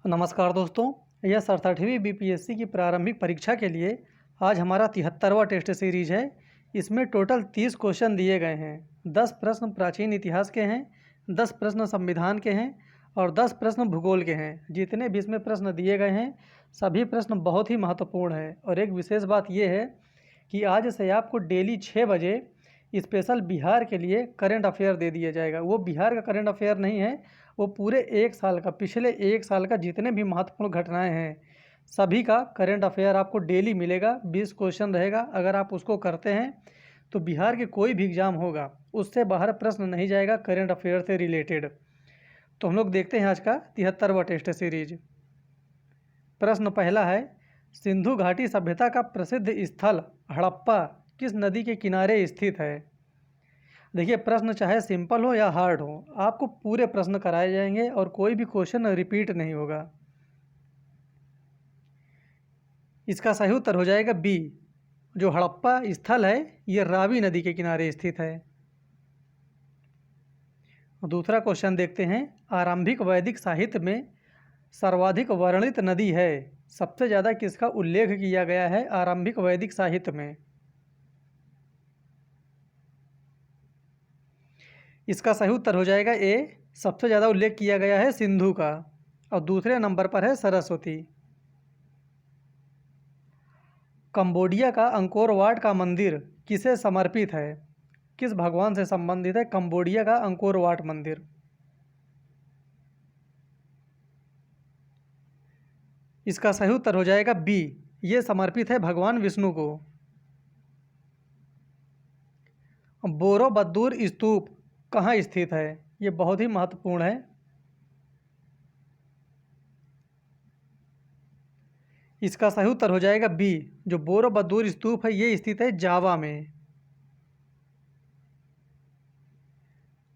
नमस्कार दोस्तों, यह 67वीं बीपीएससी की प्रारंभिक परीक्षा के लिए आज हमारा 73वां टेस्ट सीरीज है। इसमें टोटल 30 क्वेश्चन दिए गए हैं। 10 प्रश्न प्राचीन इतिहास के हैं, 10 प्रश्न संविधान के हैं और 10 प्रश्न भूगोल के हैं। जितने भी इसमें प्रश्न दिए गए हैं सभी प्रश्न बहुत ही महत्वपूर्ण है। और एक विशेष बात यह है कि आज से आपको डेली 6 बजे स्पेशल बिहार के लिए करंट अफेयर दे दिया जाएगा। वो बिहार का करंट अफेयर नहीं है, वो पूरे एक साल का, पिछले एक साल का जितने भी महत्वपूर्ण घटनाएं हैं सभी का करंट अफेयर आपको डेली मिलेगा। 20 क्वेश्चन रहेगा। अगर आप उसको करते हैं तो बिहार के कोई भी एग्जाम होगा उससे बाहर प्रश्न नहीं जाएगा करंट अफेयर से रिलेटेड। तो हम लोग देखते हैं आज का 73वां टेस्ट सीरीज। प्रश्न पहला है, सिंधु घाटी सभ्यता का प्रसिद्ध स्थल हड़प्पा किस नदी के किनारे स्थित है? देखिए, प्रश्न चाहे सिंपल हो या हार्ड हो, आपको पूरे प्रश्न कराए जाएंगे और कोई भी क्वेश्चन रिपीट नहीं होगा। इसका सही उत्तर हो जाएगा बी। जो हड़प्पा स्थल है ये रावी नदी के किनारे स्थित है। दूसरा क्वेश्चन देखते हैं, आरंभिक वैदिक साहित्य में सर्वाधिक वर्णित नदी है, सबसे ज़्यादा किसका उल्लेख किया गया है आरंभिक वैदिक साहित्य में? इसका सही उत्तर हो जाएगा ए। सबसे ज़्यादा उल्लेख किया गया है सिंधु का और दूसरे नंबर पर है सरस्वती। कंबोडिया का अंकोर वाट का मंदिर किसे समर्पित है? किस भगवान से संबंधित है कंबोडिया का अंकोर वाट मंदिर? इसका सही उत्तर हो जाएगा बी। ये समर्पित है भगवान विष्णु को। बोरोबद्दूर स्तूप कहाँ स्थित है? ये बहुत ही महत्वपूर्ण है। इसका सही उत्तर हो जाएगा बी। जो बोरोबद्दूर स्तूप है ये स्थित है जावा में।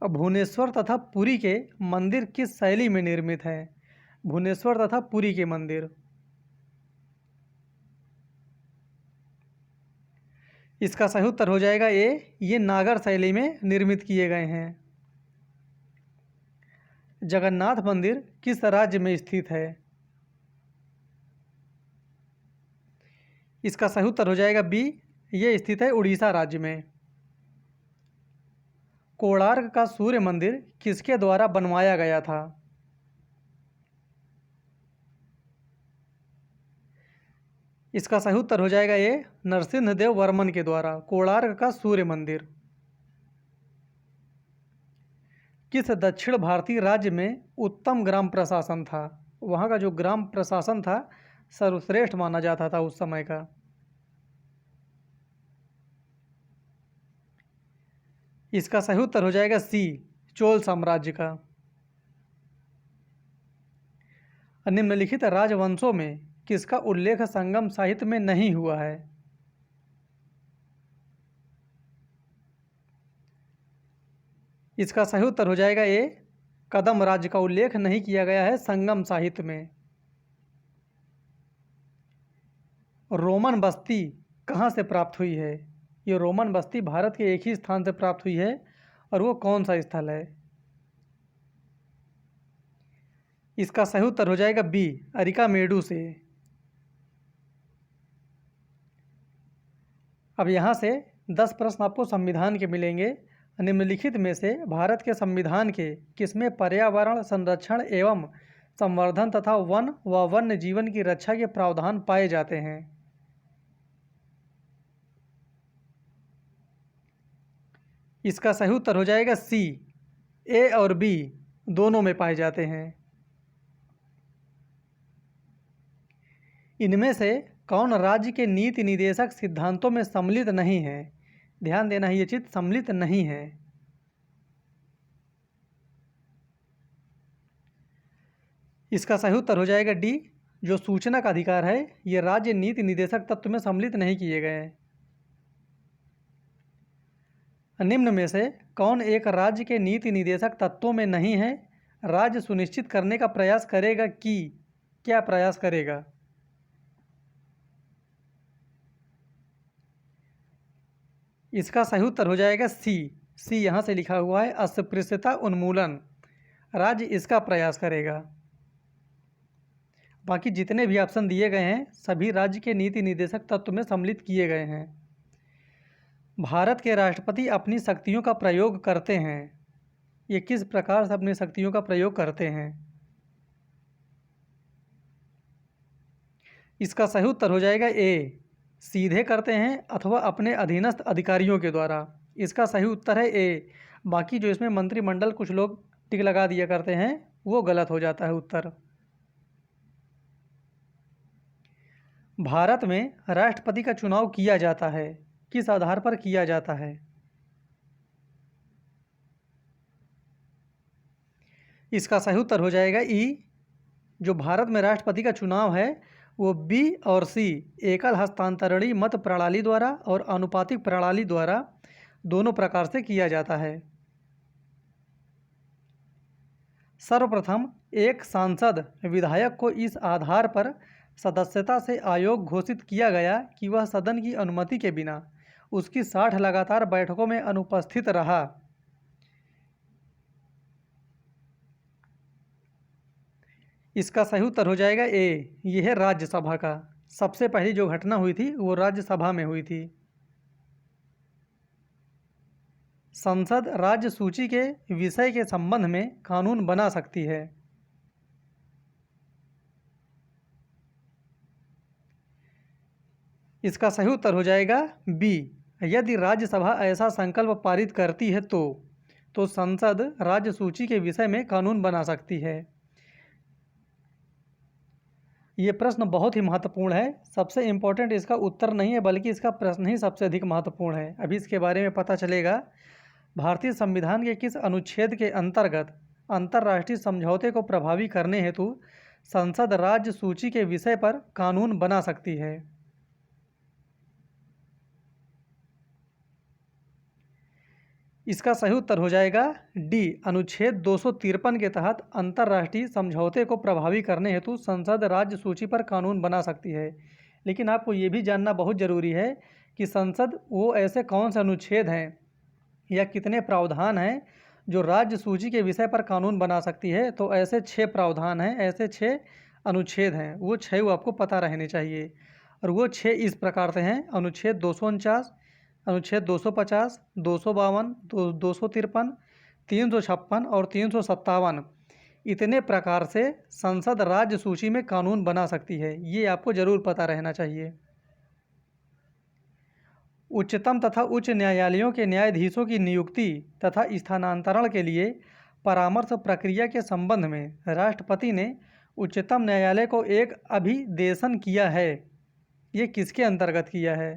अब भुवनेश्वर तथा पुरी के मंदिर किस शैली में निर्मित है? भुवनेश्वर तथा पुरी के मंदिर। इसका सही उत्तर हो जाएगा ए। ये नागर शैली में निर्मित किए गए हैं। जगन्नाथ मंदिर किस राज्य में स्थित है? इसका सही उत्तर हो जाएगा बी। ये स्थित है उड़ीसा राज्य में। कोणार्क का सूर्य मंदिर किसके द्वारा बनवाया गया था? इसका सही उत्तर हो जाएगा ए। नरसिंहदेव वर्मन के द्वारा कोणार्क का सूर्य मंदिर। किस दक्षिण भारतीय राज्य में उत्तम ग्राम प्रशासन था? वहाँ का जो ग्राम प्रशासन था सर्वश्रेष्ठ माना जाता था उस समय का। इसका सही उत्तर हो जाएगा सी। चोल साम्राज्य का। निम्नलिखित राजवंशों में किसका उल्लेख संगम साहित्य में नहीं हुआ है? इसका सही उत्तर हो जाएगा ए। कदम राज्य का उल्लेख नहीं किया गया है संगम साहित्य में। रोमन बस्ती कहाँ से प्राप्त हुई है? ये रोमन बस्ती भारत के एक ही स्थान से प्राप्त हुई है और वो कौन सा स्थल है? इसका सही उत्तर हो जाएगा बी। अरिकामेडू से। अब यहाँ से 10 प्रश्न आपको संविधान के मिलेंगे। निम्नलिखित में से भारत के संविधान के किसमें पर्यावरण संरक्षण एवं संवर्धन तथा वन व वन्य जीवन की रक्षा के प्रावधान पाए जाते हैं? इसका सही उत्तर हो जाएगा सी। ए और बी दोनों में पाए जाते हैं। इनमें से कौन राज्य के नीति निदेशक सिद्धांतों में सम्मिलित नहीं है? ध्यान देना है, ये चीज सम्मिलित नहीं है। इसका सही उत्तर हो जाएगा डी। जो सूचना का अधिकार है ये राज्य नीति निदेशक तत्व में सम्मिलित नहीं किए गए हैं। निम्न में से कौन एक राज्य के नीति निदेशक तत्वों में नहीं है? राज्य सुनिश्चित करने का प्रयास करेगा कि क्या प्रयास करेगा? इसका सही उत्तर हो जाएगा सी। सी यहाँ से लिखा हुआ है अस्पृश्यता उन्मूलन। राज्य इसका प्रयास करेगा। बाकी जितने भी ऑप्शन दिए गए हैं सभी राज्य के नीति निर्देशक तत्व में सम्मिलित किए गए हैं। भारत के राष्ट्रपति अपनी शक्तियों का प्रयोग करते हैं। ये किस प्रकार से अपनी शक्तियों का प्रयोग करते हैं? इसका सही उत्तर हो जाएगा ए, सीधे करते हैं अथवा अपने अधीनस्थ अधिकारियों के द्वारा। इसका सही उत्तर है ए। बाकी जो इसमें मंत्रिमंडल कुछ लोग टिक लगा दिया करते हैं वो गलत हो जाता है उत्तर। भारत में राष्ट्रपति का चुनाव किया जाता है, किस आधार पर किया जाता है? इसका सही उत्तर हो जाएगा ई। जो भारत में राष्ट्रपति का चुनाव है वो बी और सी, एकल हस्तांतरणीय मत प्रणाली द्वारा और आनुपातिक प्रणाली द्वारा दोनों प्रकार से किया जाता है। सर्वप्रथम एक सांसद विधायक को इस आधार पर सदस्यता से अयोग्य घोषित किया गया कि वह सदन की अनुमति के बिना उसकी 60 लगातार बैठकों में अनुपस्थित रहा। इसका सही उत्तर हो जाएगा ए। यह है राज्यसभा का। सबसे पहली जो घटना हुई थी वो राज्यसभा में हुई थी। संसद राज्य सूची के विषय के संबंध में कानून बना सकती है। इसका सही उत्तर हो जाएगा बी। यदि राज्यसभा ऐसा संकल्प पारित करती है तो संसद राज्य सूची के विषय में कानून बना सकती है। ये प्रश्न बहुत ही महत्वपूर्ण है। सबसे इम्पोर्टेंट इसका उत्तर नहीं है बल्कि इसका प्रश्न ही सबसे अधिक महत्वपूर्ण है। अभी इसके बारे में पता चलेगा। भारतीय संविधान के किस अनुच्छेद के अंतर्गत अंतर्राष्ट्रीय समझौते को प्रभावी करने हेतु संसद राज्य सूची के विषय पर कानून बना सकती है? इसका सही उत्तर हो जाएगा डी। अनुच्छेद 253 के तहत अंतर्राष्ट्रीय समझौते को प्रभावी करने हेतु संसद राज्य सूची पर कानून बना सकती है। लेकिन आपको ये भी जानना बहुत ज़रूरी है कि संसद वो ऐसे कौन से अनुच्छेद हैं या कितने प्रावधान हैं जो राज्य सूची के विषय पर कानून बना सकती है। तो ऐसे 6 प्रावधान हैं, ऐसे 6 अनुच्छेद हैं। वो 6 वो आपको पता रहने चाहिए और वो 6 इस प्रकार से हैं। अनुच्छेद 249, अनुच्छेद 250, 252, 253, 356 और 357 इतने प्रकार से संसद राज्य सूची में कानून बना सकती है। ये आपको ज़रूर पता रहना चाहिए। उच्चतम तथा उच्च न्यायालयों के न्यायाधीशों की नियुक्ति तथा स्थानांतरण के लिए परामर्श प्रक्रिया के संबंध में राष्ट्रपति ने उच्चतम न्यायालय को एक अभिदेशन किया है। ये किसके अंतर्गत किया है?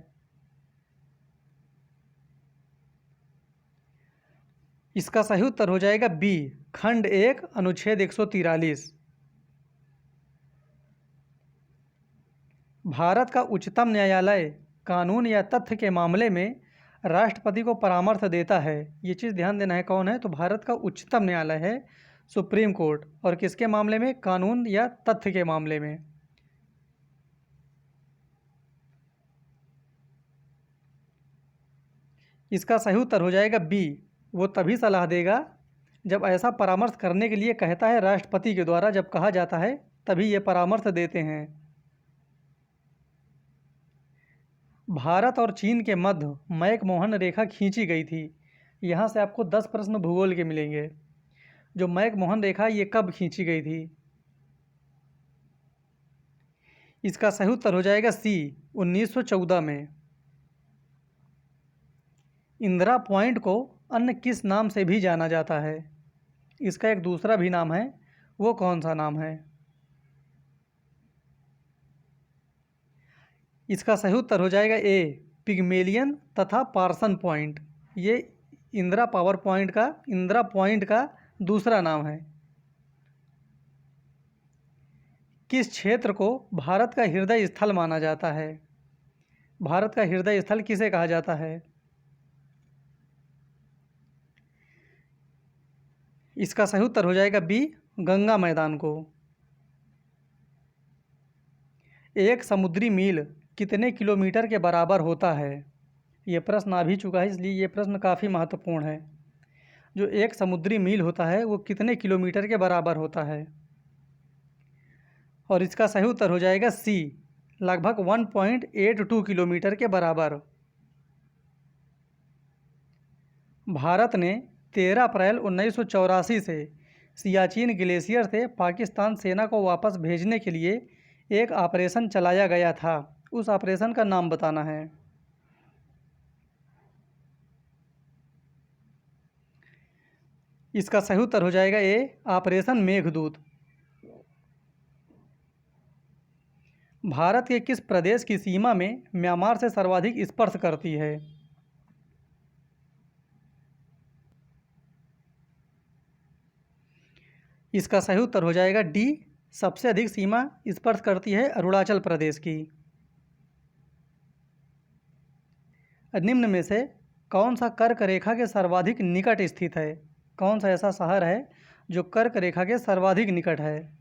इसका सही उत्तर हो जाएगा बी। खंड 1 अनुच्छेद 143। भारत का उच्चतम न्यायालय कानून या तथ्य के मामले में राष्ट्रपति को परामर्श देता है। ये चीज़ ध्यान देना है। कौन है? तो भारत का उच्चतम न्यायालय है सुप्रीम कोर्ट। और किसके मामले में? कानून या तथ्य के मामले में। इसका सही उत्तर हो जाएगा बी। वो तभी सलाह देगा जब ऐसा परामर्श करने के लिए कहता है राष्ट्रपति के द्वारा। जब कहा जाता है तभी ये परामर्श देते हैं। भारत और चीन के मध्य मैकमोहन रेखा खींची गई थी। यहाँ से आपको 10 प्रश्न भूगोल के मिलेंगे। जो मैकमोहन रेखा ये कब खींची गई थी? इसका सही उत्तर हो जाएगा सी। 1914 में। इंदिरा पॉइंट को अन्य किस नाम से भी जाना जाता है? इसका एक दूसरा भी नाम है, वो कौन सा नाम है? इसका सही उत्तर हो जाएगा ए। पिग्मेलियन तथा पार्सन पॉइंट। ये इंदिरा पॉइंट का दूसरा नाम है। किस क्षेत्र को भारत का हृदय स्थल माना जाता है? भारत का हृदय स्थल किसे कहा जाता है? इसका सही उत्तर हो जाएगा बी। गंगा मैदान को। एक समुद्री मील कितने किलोमीटर के बराबर होता है? ये प्रश्न आ भी चुका है, इसलिए ये प्रश्न काफ़ी महत्वपूर्ण है। जो एक समुद्री मील होता है वो कितने किलोमीटर के बराबर होता है? और इसका सही उत्तर हो जाएगा सी, लगभग 1.82 किलोमीटर के बराबर। भारत ने 13 अप्रैल 1984 से सियाचिन ग्लेशियर से पाकिस्तान सेना को वापस भेजने के लिए एक ऑपरेशन चलाया गया था। उस ऑपरेशन का नाम बताना है। इसका सही उत्तर हो जाएगा ए, ऑपरेशन मेघदूत। भारत के किस प्रदेश की सीमा में म्यांमार से सर्वाधिक स्पर्श करती है? इसका सही उत्तर हो जाएगा डी, सबसे अधिक सीमा स्पर्श करती है अरुणाचल प्रदेश की। निम्न में से कौन सा कर्क रेखा के सर्वाधिक निकट स्थित है? कौन सा ऐसा शहर है जो कर्क रेखा के सर्वाधिक निकट है?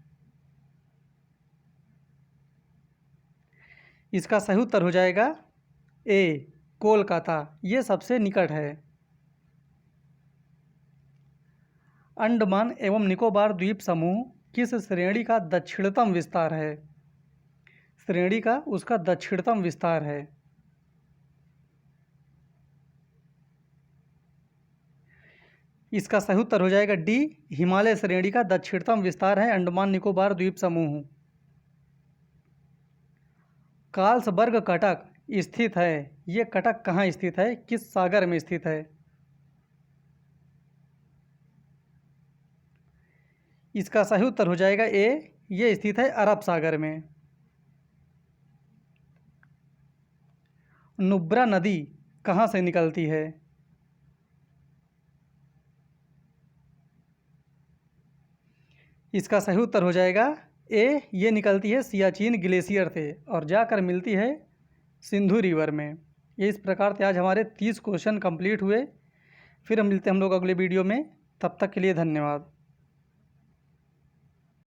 इसका सही उत्तर हो जाएगा ए, कोलकाता, ये सबसे निकट है। अंडमान एवं निकोबार द्वीप समूह किस श्रेणी का दक्षिणतम विस्तार है? श्रेणी का उसका दक्षिणतम विस्तार है। इसका सही उत्तर हो जाएगा डी, हिमालय श्रेणी का दक्षिणतम विस्तार है अंडमान निकोबार द्वीप समूह। कार्लसबर्ग कटक स्थित है, ये कटक कहाँ स्थित है, किस सागर में स्थित है? इसका सही उत्तर हो जाएगा ए, ये स्थित है अरब सागर में। नुब्रा नदी कहाँ से निकलती है? इसका सही उत्तर हो जाएगा ए, ये निकलती है सियाचिन ग्लेशियर से और जाकर मिलती है सिंधु रिवर में। ये इस प्रकार से आज हमारे 30 क्वेश्चन कंप्लीट हुए। फिर हम मिलते हैं हम लोग अगले वीडियो में, तब तक के लिए धन्यवाद।